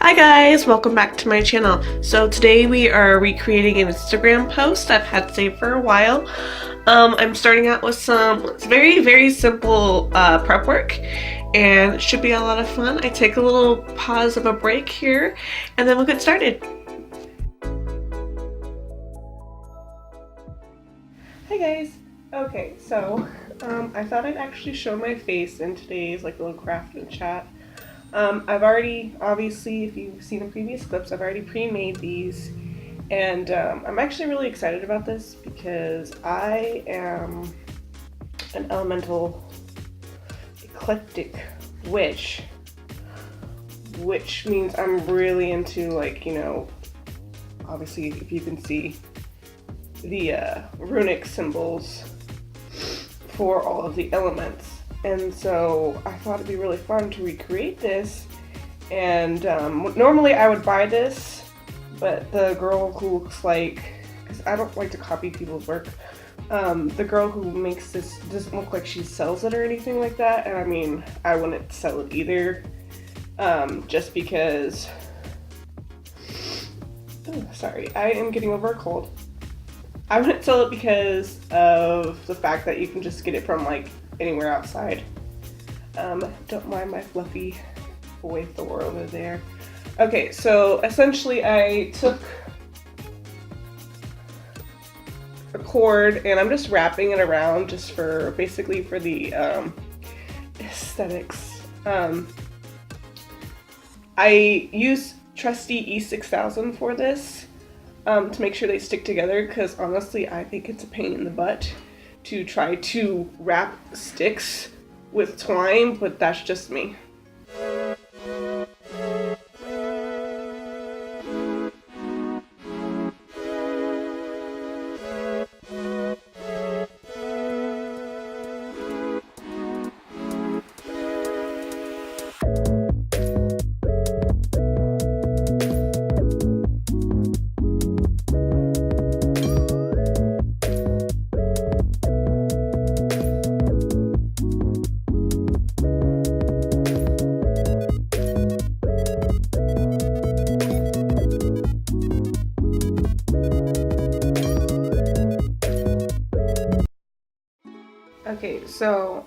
Hi guys, welcome back to my channel. So today we are recreating an Instagram post I've had saved for a while. I'm starting out with some very simple prep work, and it should be a lot of fun. I take a little pause of a break here and then we'll get started. Hi guys. Okay, so I thought I'd actually show my face in today's little craft and chat. I've already, obviously, if you've seen the previous clips, I've already pre-made these, and I'm actually really excited about this because I am an elemental eclectic witch, which means I'm really into, obviously, if you can see the runic symbols for all of the elements. And so I thought it'd be really fun to recreate this, and normally I would buy this, but the girl who looks like, because I don't like to copy people's work, the girl who makes this doesn't look like she sells it or anything like that, and I mean, I wouldn't sell it either, just because, sorry, I am getting over a cold. I wouldn't sell it because of the fact that you can just get it from anywhere outside. Don't mind my fluffy boy Thor over there. Okay, so essentially I took a cord and I'm just wrapping it around just for basically for the aesthetics. I use trusty E6000 for this to make sure they stick together, because honestly I think it's a pain in the butt to try to wrap sticks with twine, but that's just me. Okay, so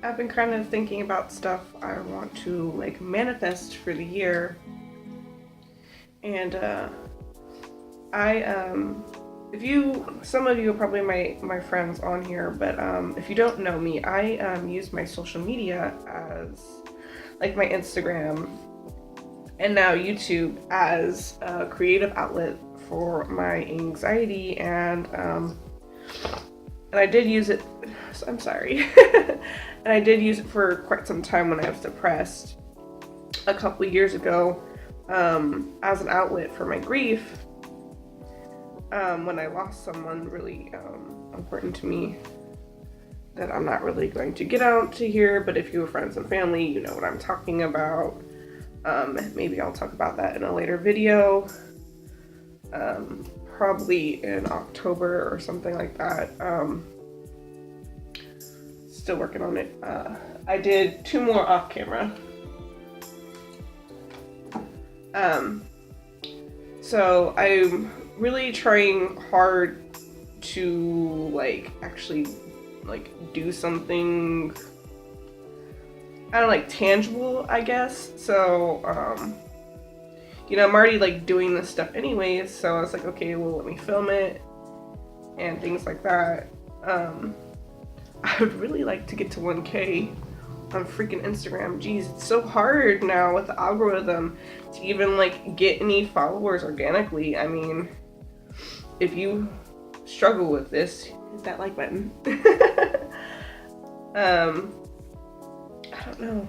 I've been kind of thinking about stuff I want to manifest for the year, and some of you are probably my friends on here, but if you don't know me, I use my social media as my Instagram and now YouTube as a creative outlet for my anxiety, and I did use it, I'm sorry, and I did use it for quite some time when I was depressed a couple of years ago, as an outlet for my grief, when I lost someone really important to me that I'm not really going to get out to here, but if you have friends and family, you know what I'm talking about. Maybe I'll talk about that in a later video, probably in October or something like that. Still working on it. I did 2 more off camera. So I'm really trying hard to actually do something, I don't know, tangible, I guess. So I'm already doing this stuff anyways, so I was like, okay, well, let me film it and things like that. I would really like to get to 1K on freaking Instagram. Jeez, it's so hard now with the algorithm to even get any followers organically. I mean, if you struggle with this, hit that like button. I don't know.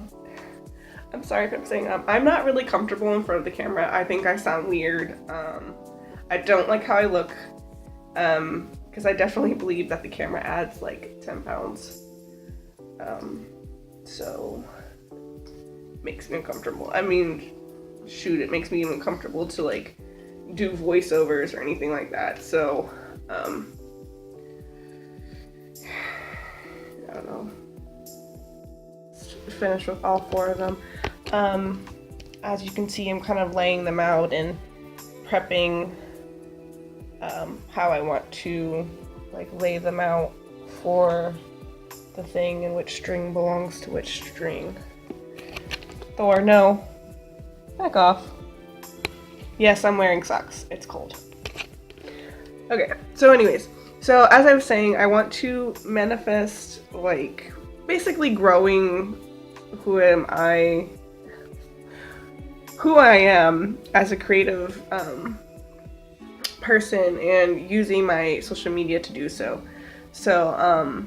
I'm sorry if I'm saying I'm not really comfortable in front of the camera. I think I sound weird. I don't like how I look, because I definitely believe that the camera adds 10 pounds. So it makes me uncomfortable. I mean, shoot, it makes me even uncomfortable to do voiceovers or anything like that. So I don't know. Finish with all 4 of them. as you can see, I'm kind of laying them out and prepping how I want to like lay them out for the thing and which string belongs to which string. Thor, no. Back off. Yes, I'm wearing socks. It's cold. Okay, so anyways, so as I was saying, I want to manifest like basically growing who I am as a creative person and using my social media to do so. So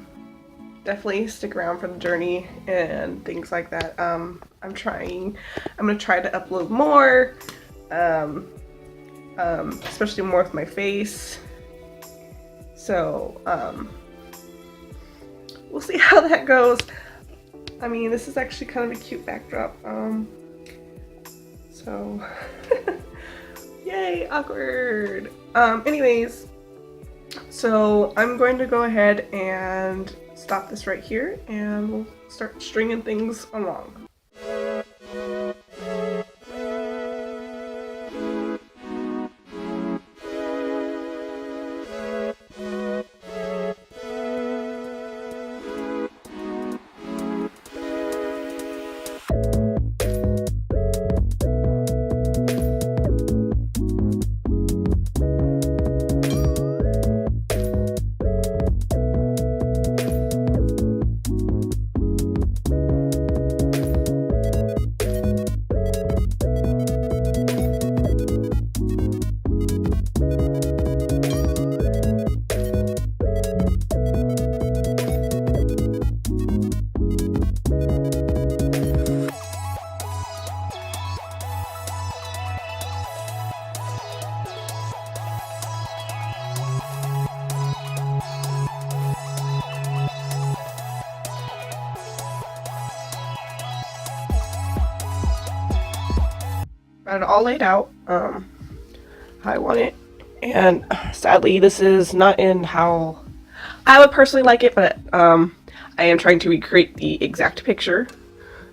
definitely stick around for the journey and things like that. I'm gonna try to upload more, especially more with my face. So we'll see how that goes. I mean, this is actually kind of a cute backdrop. So yay, awkward. Anyways, so I'm going to go ahead and stop this right here and we'll start stringing things along. Got it all laid out how I want it, and sadly this is not in how I would personally like it, but I am trying to recreate the exact picture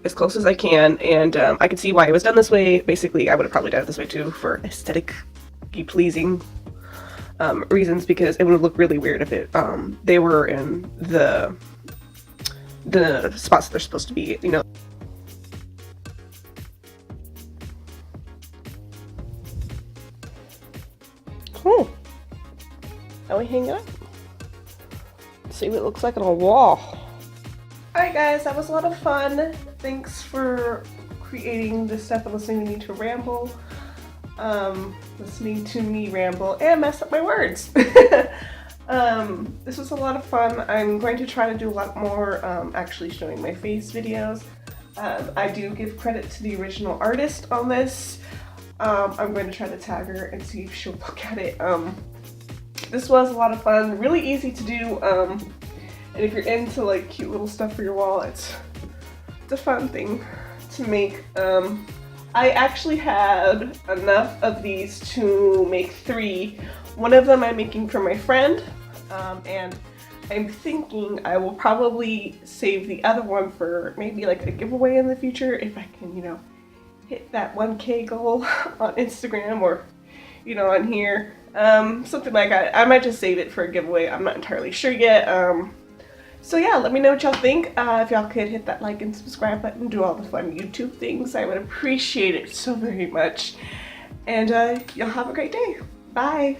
as close as I can, and I can see why it was done this way. Basically, I would have probably done it this way too for aesthetically pleasing reasons, because it would look really weird if it they were in the spots they're supposed to be, you know. Cool. Now we hang it up. Let's see what it looks like on a wall. Alright guys, that was a lot of fun. Thanks for creating this stuff and listening to me to ramble. Listening to me ramble and mess up my words. This was a lot of fun. I'm going to try to do a lot more actually showing my face videos. I do give credit to the original artist on this. I'm going to try to tag her and see if she'll look at it. This was a lot of fun, really easy to do, and if you're into like cute little stuff for your wall, it's a fun thing to make. I actually had enough of these to make 3. One of them I'm making for my friend, and I'm thinking I will probably save the other one for maybe like a giveaway in the future if I can, you know, hit that 1K goal on Instagram or, you know, on here. Something like that. I might just save it for a giveaway. I'm not entirely sure yet. So yeah, let me know what y'all think. If y'all could hit that like and subscribe button, do all the fun YouTube things, I would appreciate it so very much. And y'all have a great day. Bye.